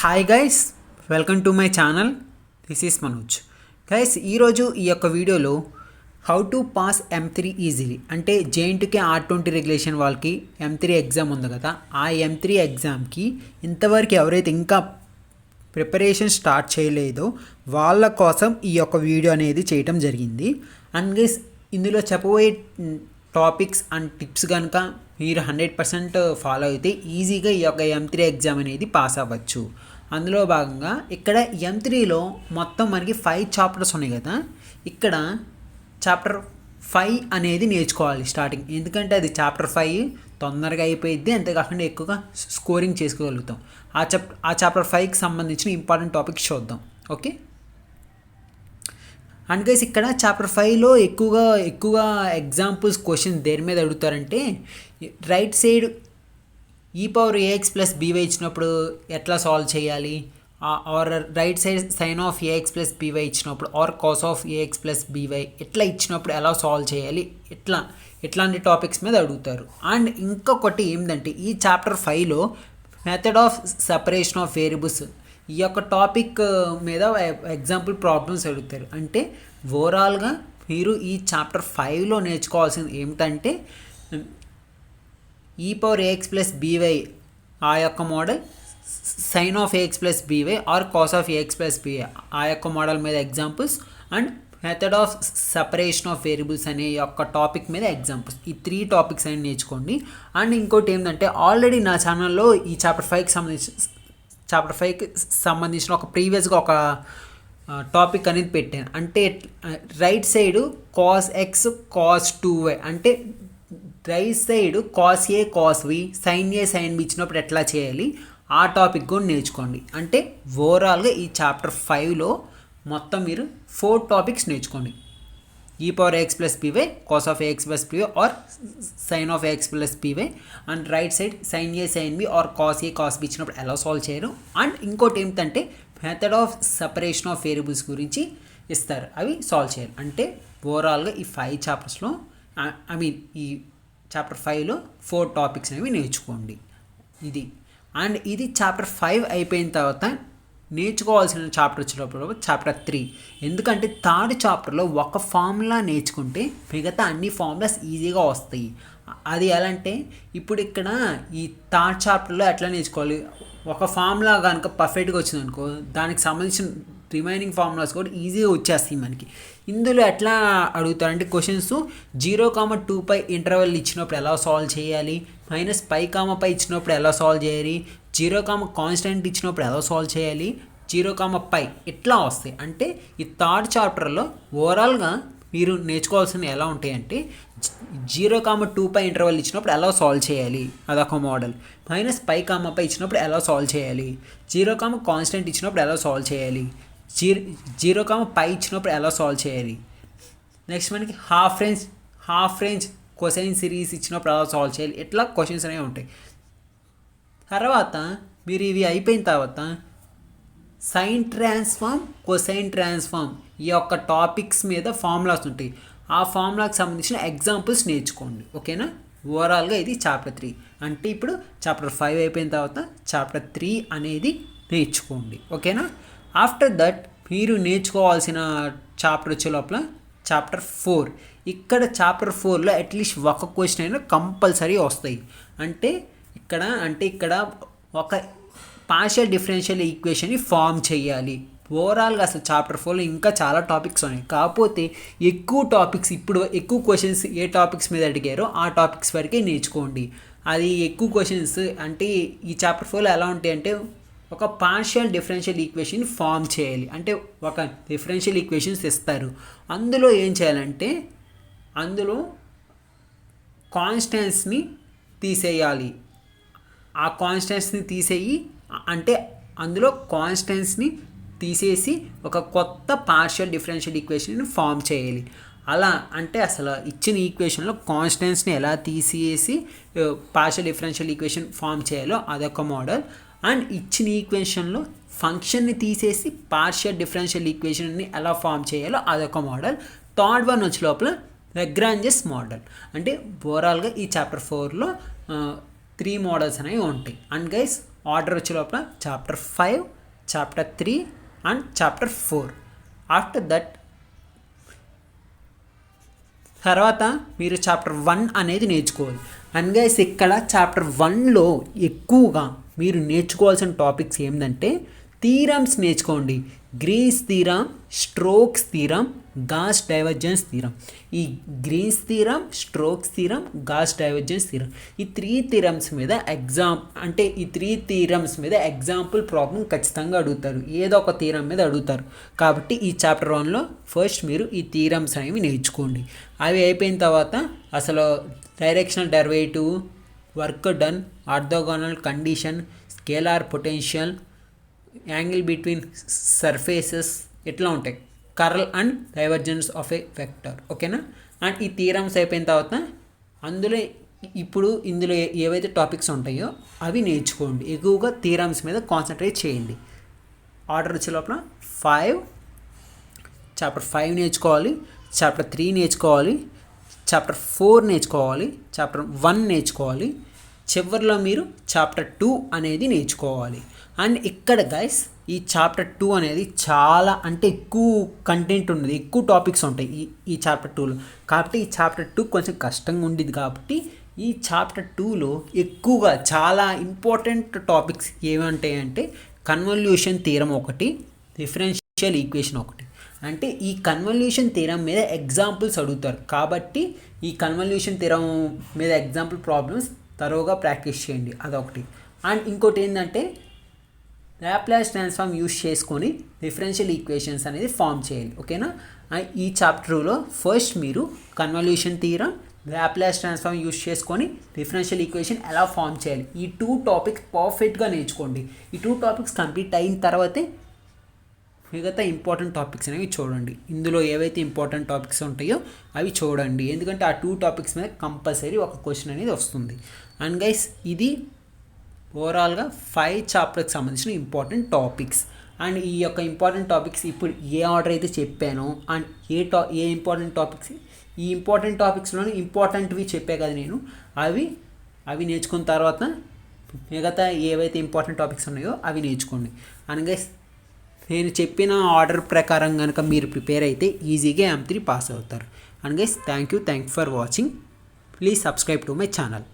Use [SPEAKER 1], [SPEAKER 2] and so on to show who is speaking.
[SPEAKER 1] Hi guys, welcome to my channel. This is Manoj. Guys, ఈరోజు ఈ యొక్క వీడియోలో how to pass M3 easily అంటే జేఎన్టీకే R20 రెగ్యులేషన్ వాళ్ళకి M3 ఎగ్జామ్ ఉంది కదా, ఆ M3 ఎగ్జామ్కి ఇంతవరకు ఎవరైతే ఇంకా ప్రిపరేషన్ స్టార్ట్ చేయలేదో వాళ్ళ కోసం ఈ యొక్క వీడియో అనేది చేయటం జరిగింది. అండ్ గైస్, ఇందులో చెప్పబోయే టాపిక్స్ అండ్ టిప్స్ కనుక మీరు 100% ఫాలో అయితే ఈజీగా ఈ యొక్క M3 ఎగ్జామ్ అనేది పాస్ అవ్వచ్చు. అందులో భాగంగా ఇక్కడ M3లో మొత్తం మనకి 5 చాప్టర్స్ ఉన్నాయి కదా, ఇక్కడ చాప్టర్ 5 అనేది నేర్చుకోవాలి స్టార్టింగ్. ఎందుకంటే అది చాప్టర్ 5 తొందరగా అయిపోయిద్ది, అంతేకాకుండా ఎక్కువగా స్కోరింగ్ చేసుకోగలుగుతాం. ఆ చాప్టర్ 5కి సంబంధించిన ఇంపార్టెంట్ టాపిక్స్ చూద్దాం. ఓకే, అండ్ గైస్ ఇక్కడ చాప్టర్ 5లో ఎక్కువగా ఎగ్జాంపుల్స్ క్వశ్చన్స్ దేని మీద అడుగుతారంటే, రైట్ సైడ్ e⁻ax+by ఇచ్చినప్పుడు ఎట్లా సాల్వ్ చేయాలి, or right side sin of ax+by ఇచ్చినప్పుడు, ఆర్ cos of ax+by ఎట్లా ఇచ్చినప్పుడు ఎలా సాల్వ్ చేయాలి, ఇట్లాంటి టాపిక్స్ మీద అడుగుతారు. అండ్ ఇంకొకటి ఏంటంటే, ఈ చాప్టర్ 5లో method of separation of variables ఈ యొక్క టాపిక్ మీద ఎగ్జాంపుల్ ప్రాబ్లమ్స్ అడుగుతారు. అంటే ఓవరాల్గా మీరు ఈ చాప్టర్ 5లో నేర్చుకోవాల్సింది ఏమిటంటే, e⁻ax+by ఆ యొక్క model, sin of ax+by or cos of ax+by ఆ యొక్క మోడల్ మీద examples, and method of separation of variables అనే యొక్క టాపిక్ మీద ఎగ్జాంపుల్స్. ఈ 3 టాపిక్స్ అని నేర్చుకోండి. అండ్ ఇంకోటి ఏంటంటే, ఆల్రెడీ నా ఛానల్లో ఈ చాప్టర్ 5కి సంబంధించిన ఒక ప్రీవియస్గా ఒక టాపిక్ అనేది పెట్టాను. అంటే right side cos x cos 2y అంటే right side cos a cos b sin a sin b ఇచ్చినప్పుడు ఎట్లా చేయాలి, ఆ టాపిక్ కూడా నేర్చుకోండి. అంటే ఓవరాల్గా ఈ చాప్టర్ 5లో మొత్తం మీరు 4 టాపిక్స్ నేర్చుకోండి. e⁻ax+by, cos of ax+by or sin of ax+by, and right side sin a sin b or cos a cos b ఇచ్చినప్పుడు ఎలా సాల్వ్ చేయరు. అండ్ ఇంకోటి ఏమిటంటే, method of separation of variables గురించి ఇస్తారు, అవి సాల్వ్ చేయాలి. అంటే ఓవరాల్గా ఈ 5 చాప్టర్స్లో ఈ చాప్టర్ 5లో 4 టాపిక్స్ అనేవి నేర్చుకోండి. అండ్ ఇది చాప్టర్ 5 అయిపోయిన తర్వాత నేర్చుకోవాల్సిన చాప్టర్ వచ్చినప్పుడు చాప్టర్ 3. ఎందుకంటే థర్డ్ చాప్టర్లో ఒక ఫార్ములా నేర్చుకుంటే మిగతా అన్ని ఫార్ములాస్ ఈజీగా వస్తాయి. అది ఎలా అంటే, ఇప్పుడు ఇక్కడ ఈ థర్డ్ చాప్టర్లో ఎట్లా నేర్చుకోవాలి, ఒక ఫార్ములా కనుక పర్ఫెక్ట్గా వచ్చింది అనుకో, దానికి సంబంధించిన రిమైనింగ్ ఫార్ములాస్ కూడా ఈజీగా వచ్చేస్తాయి మనకి. ఇందులో ఎట్లా అడుగుతారంటే క్వశ్చన్స్ 0,2π ఇంటర్వెల్ ఇచ్చినప్పుడు ఎలా సాల్వ్ చేయాలి, -π ఇచ్చినప్పుడు ఎలా సాల్వ్ చేయాలి, 0, కాన్స్టెంట్ ఇచ్చినప్పుడు ఎలా సాల్వ్ చేయాలి, 0, ఇట్లా వస్తాయి. అంటే ఈ థర్డ్ చాప్టర్లో ఓవరాల్గా మీరు నేర్చుకోవాల్సినవి ఎలా ఉంటాయంటే, 0,2π ఇంటర్వెల్ ఇచ్చినప్పుడు ఎలా సాల్వ్ చేయాలి అదొక మోడల్, -π ఇచ్చినప్పుడు ఎలా సాల్వ్ చేయాలి, 0, కాన్స్టెంట్ ఇచ్చినప్పుడు ఎలా సాల్వ్ చేయాలి, 0, ఇచ్చినప్పుడు ఎలా సాల్వ్ చేయాలి. నెక్స్ట్ మనకి హాఫ్ రేంజ్ కొసైన్ సిరీస్ ఇచ్చినప్పుడు ఎలా సాల్వ్ చేయాలి. ఇట్లా క్వశ్చన్స్ అనేవి ఉంటాయి. తర్వాత మీరు ఇవి అయిపోయిన తర్వాత సైన్ ట్రాన్స్ఫార్మ్, కొసైన్ ట్రాన్స్ఫార్మ్ ఈ యొక్క టాపిక్స్ మీద ఫార్ములాస్ ఉంటాయి. ఆ ఫార్ములాకి సంబంధించిన ఎగ్జాంపుల్స్ నేర్చుకోండి. ఓకేనా, ఓవరాల్గా ఇది చాప్టర్ 3. అంటే ఇప్పుడు చాప్టర్ 5 అయిపోయిన తర్వాత చాప్టర్ 3 అనేది నేర్చుకోండి. ఓకేనా, ఆఫ్టర్ దట్ మీరు నేర్చుకోవాల్సిన చాప్టర్ వచ్చే లోపల చాప్టర్ 4. ఇక్కడ చాప్టర్ 4లో అట్లీస్ట్ ఒక క్వశ్చన్ అయినా కంపల్సరీ వస్తాయి. అంటే ఇక్కడ ఒక పార్షియల్ డిఫరెన్షియల్ ఈక్వేషన్ని ఫామ్ చేయాలి. ఓవరాల్గా అసలు చాప్టర్ 4లో ఇంకా చాలా టాపిక్స్ ఉన్నాయి, కాకపోతే ఎక్కువ టాపిక్స్, ఇప్పుడు ఎక్కువ క్వశ్చన్స్ ఏ టాపిక్స్ మీద అడిగారో ఆ టాపిక్స్ వరకే నేర్చుకోండి. అది ఎక్కువ క్వశ్చన్స్ అంటే ఈ చాప్టర్ 4లో ఎలా ఉంటాయంటే, ఒక పార్షియల్ డిఫరెన్షియల్ ఈక్వేషన్ ఫామ్ చేయాలి. అంటే ఒక డిఫరెన్షియల్ ఈక్వేషన్స్ ఇస్తారు, అందులో ఏం చేయాలంటే అందులో కాన్స్టెంట్స్ని తీసేయాలి. ఆ కాన్స్టెంట్స్ని అంటే అందులో కాన్స్టెంట్స్ని తీసేసి ఒక కొత్త పార్షియల్ డిఫరెన్షియల్ ఈక్వేషన్ని ఫామ్ చేయాలి. అలా అంటే అసలు ఇచ్చిన ఈక్వేషన్లో కాన్స్టెంట్స్ని ఎలా తీసేసి పార్షియల్ డిఫరెన్షియల్ ఈక్వేషన్ ఫామ్ చేయాలో అదొక మోడల్. అండ్ ఇచ్చిన ఈక్వేషన్లో ఫంక్షన్ని తీసేసి పార్షియల్ డిఫరెన్షియల్ ఈక్వేషన్ని ఎలా ఫామ్ చేయాలో అదొక మోడల్. థర్డ్ వన్ వచ్చే లోపల లాగ్రాంజెస్ మోడల్. అంటే ఓవరాల్గా ఈ చాప్టర్ 4లో 3 మోడల్స్ అనేవి ఉంటాయి. అండ్ గైస్, ఆర్డర్ వచ్చే లోపల chapter 5, chapter 3 and chapter 4. After that తర్వాత మీరు చాప్టర్ 1 అనేది నేర్చుకోవాలి. అండ్ గైస్ ఇక్కడ చాప్టర్ 1లో ఎక్కువగా మీరు నేర్చుకోవాల్సిన టాపిక్స్ ఏంటంటే థీరమ్స్ నేర్చుకోండి. Green's theorem, Stokes theorem, Gauss divergence theorem. ఈ Green's theorem, Stokes theorem, Gauss divergence theorem, ఈ 3 థీరమ్స్ మీద ఎగ్జాంపుల్ ప్రాబ్లం ఖచ్చితంగా అడుగుతారు. ఏదో ఒక థీరం మీద అడుగుతారు. కాబట్టి ఈ చాప్టర్ 1లో ఫస్ట్ మీరు ఈ థీరమ్స్ అనేవి నేర్చుకోండి. అవి అయిపోయిన తర్వాత అసలు directional derivative, work done, orthogonal condition, scalar potential, angle between surfaces ఇట్లా ఉంటాయి. Curl and divergence of A vector. ఓకేనా. అండ్ ఈ థీరమ్స్ అయిపోయిన తర్వాత ఇందులో ఏవైతే టాపిక్స్ ఉంటాయో అవి నేర్చుకోండి. ఎక్కువగా థీరమ్స్ మీద కాన్సన్ట్రేట్ చేయండి. ఆర్డర్ వచ్చే లోపల చాప్టర్ 5 నేర్చుకోవాలి, చాప్టర్ 3 నేర్చుకోవాలి, చాప్టర్ 4 నేర్చుకోవాలి, చాప్టర్ 1 నేర్చుకోవాలి, చివరిలో మీరు చాప్టర్ 2 అనేది నేర్చుకోవాలి. అండ్ ఇక్కడ గైస్ ఈ చాప్టర్ 2 అనేది చాలా అంటే ఎక్కువ కంటెంట్ ఉన్నది, ఎక్కువ టాపిక్స్ ఉంటాయి ఈ చాప్టర్ 2లో. కాబట్టి ఈ చాప్టర్ 2 కొంచెం కష్టంగా ఉండేది. కాబట్టి ఈ చాప్టర్ 2లో ఎక్కువగా చాలా ఇంపార్టెంట్ టాపిక్స్ ఏమంటాయంటే కన్వల్యూషన్ థీరం ఒకటి, డిఫరెన్షియల్ ఈక్వేషన్ ఒకటి. అంటే ఈ కన్వల్యూషన్ థీరం మీద ఎగ్జాంపుల్స్ అడుగుతారు. కాబట్టి ఈ కన్వల్యూషన్ థీరం మీద ఎగ్జాంపుల్ ప్రాబ్లమ్స్ తరోగా ప్రాక్టీస్ చేయండి. అదొకటి. అండ్ ఇంకోటి ఏంటంటే లాప్లాస్ ట్రాన్స్ఫార్మ్ యూస్ చేసుకొని డిఫరెన్షియల్ ఈక్వేషన్స్ అనేది ఫామ్ చేయాలి. ఓకేనా. ఈ చాప్టర్ 2లో ఫస్ట్ మీరు convolution theorem, Laplace transform use చేసుకొని డిఫరెన్షియల్ ఈక్వేషన్ ఎలా ఫామ్ చేయాలి, ఈ 2 టాపిక్స్ పర్ఫెక్ట్గా నేర్చుకోండి. ఈ 2 టాపిక్స్ కంప్లీట్ అయిన తర్వాతే మిగతా ఇంపార్టెంట్ టాపిక్స్ అనేవి చూడండి. ఇందులో ఏవైతే ఇంపార్టెంట్ టాపిక్స్ ఉంటాయో అవి చూడండి. ఎందుకంటే ఆ 2 టాపిక్స్ మీద కంపల్సరీ ఒక క్వశ్చన్ అనేది వస్తుంది. అండ్ గైస్ ఇది ఓవరాల్గా 5 చాప్టర్కి సంబంధించిన ఇంపార్టెంట్ టాపిక్స్. అండ్ ఈ యొక్క ఇంపార్టెంట్ టాపిక్స్ ఇప్పుడు ఏ ఆర్డర్ అయితే చెప్పానో అండ్ ఏ ఇంపార్టెంట్ టాపిక్స్, ఈ ఇంపార్టెంట్ టాపిక్స్లోనే ఇంపార్టెంట్వి చెప్పే కదా నేను, అవి నేర్చుకున్న తర్వాత మిగతా ఏవైతే ఇంపార్టెంట్ టాపిక్స్ ఉన్నాయో అవి నేర్చుకోండి. అండ్ గైస్ నేను చెప్పిన ఆర్డర్ ప్రకారం కనుక మీరు ప్రిపేర్ అయితే ఈజీగా M3 పాస్ అవుతారు. And guys thank you for watching. Please subscribe to my channel.